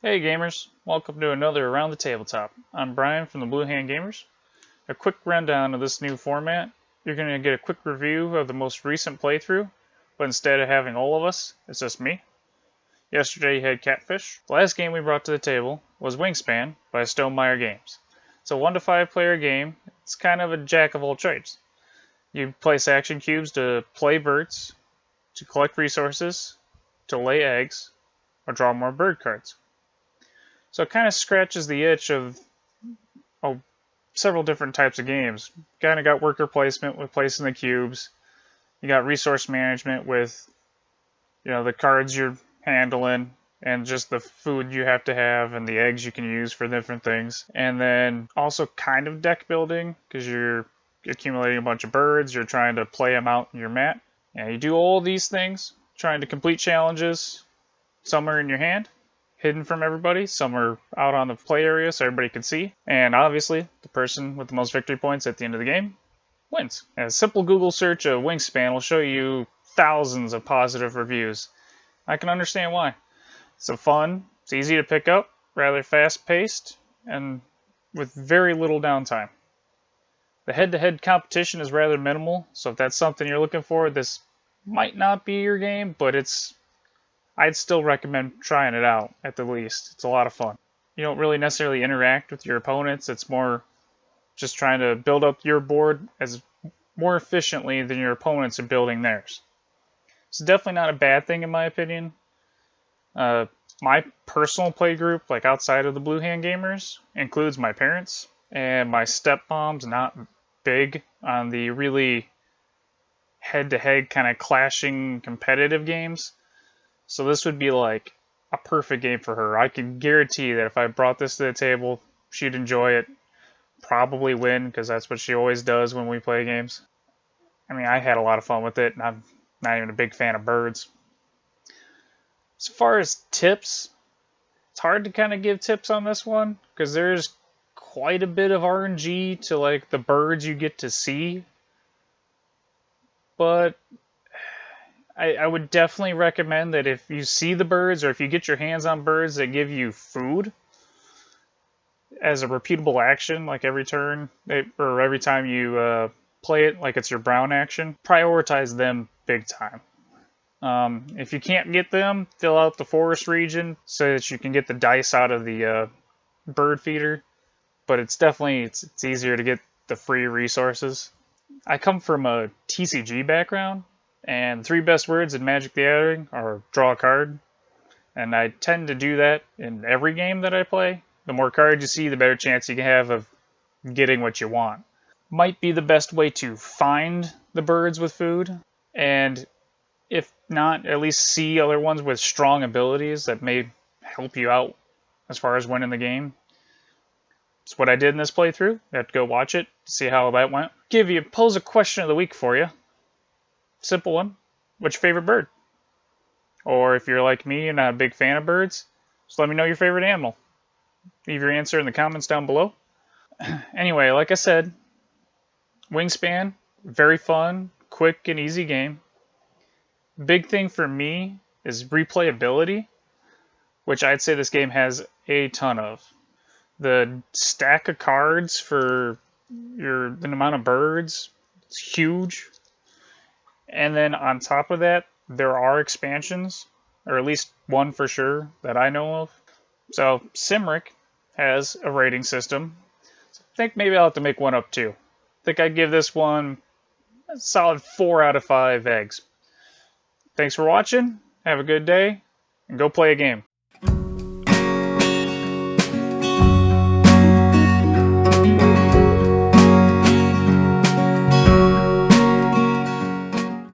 Hey gamers, welcome to another Around the Tabletop. I'm Brian from the Blue Hand Gamers. A quick rundown of this new format. You're going to get a quick review of the most recent playthrough, but instead of having all of us, it's just me. Yesterday you had Catfish. The last game we brought to the table was Wingspan by Stonemaier Games. It's a 1 to 5 player game. It's kind of a jack of all trades. You place action cubes to play birds, to collect resources, to lay eggs, or draw more bird cards. So it kind of scratches the itch of several different types of games. Kind of got worker placement with placing the cubes. You got resource management with, the cards you're handling and just the food you have to have and the eggs you can use for different things. And then also kind of deck building because you're accumulating a bunch of birds. You're trying to play them out in your mat. And you do all these things, trying to complete challenges. Some are in your hand, hidden from everybody. Some are out on the play area so everybody can see. And obviously, the person with the most victory points at the end of the game wins. A simple Google search of Wingspan will show you thousands of positive reviews. I can understand why. It's fun, it's easy to pick up, rather fast-paced, and with very little downtime. The head-to-head competition is rather minimal, so if that's something you're looking for, this might not be your game, but I'd still recommend trying it out, at the least. It's a lot of fun. You don't really necessarily interact with your opponents. It's more just trying to build up your board as more efficiently than your opponents are building theirs. It's definitely not a bad thing in my opinion. My personal play group, like outside of the Blue Hand Gamers, includes my parents, and my stepmom's not big on the really head-to-head kind of clashing competitive games. So this would be like a perfect game for her. I can guarantee that if I brought this to the table, she'd enjoy it, probably win, because that's what she always does when we play games. I mean, I had a lot of fun with it, and I'm not even a big fan of birds. As far as tips, it's hard to kind of give tips on this one, because there's quite a bit of RNG to like the birds you get to see. But I would definitely recommend that if you see the birds or if you get your hands on birds that give you food as a repeatable action, like every turn or every time you play it, like it's your brown action, prioritize them big time. If you can't get them, fill out the forest region so that you can get the dice out of the bird feeder. But it's easier to get the free resources. I come from a TCG background. And the 3 best words in Magic the Gathering are draw a card. And I tend to do that in every game that I play. The more cards you see, the better chance you can have of getting what you want. Might be the best way to find the birds with food. And if not, at least see other ones with strong abilities that may help you out as far as winning the game. It's what I did in this playthrough. You have to go watch it to see how that went. Pose a question of the week for you. Simple one. What's your favorite bird? Or if you're like me, you're not a big fan of birds, just let me know your favorite animal. Leave your answer in the comments down below. Anyway, like I said, Wingspan, very fun, quick and easy game. Big thing for me is replayability, which I'd say this game has a ton of. The stack of cards for the amount of birds, it's huge. And then on top of that, there are expansions, or at least one for sure that I know of. So Simric has a rating system. So I think maybe I'll have to make one up too. I think I'd give this one a solid 4 out of 5 eggs. Thanks for watching. Have a good day, and go play a game.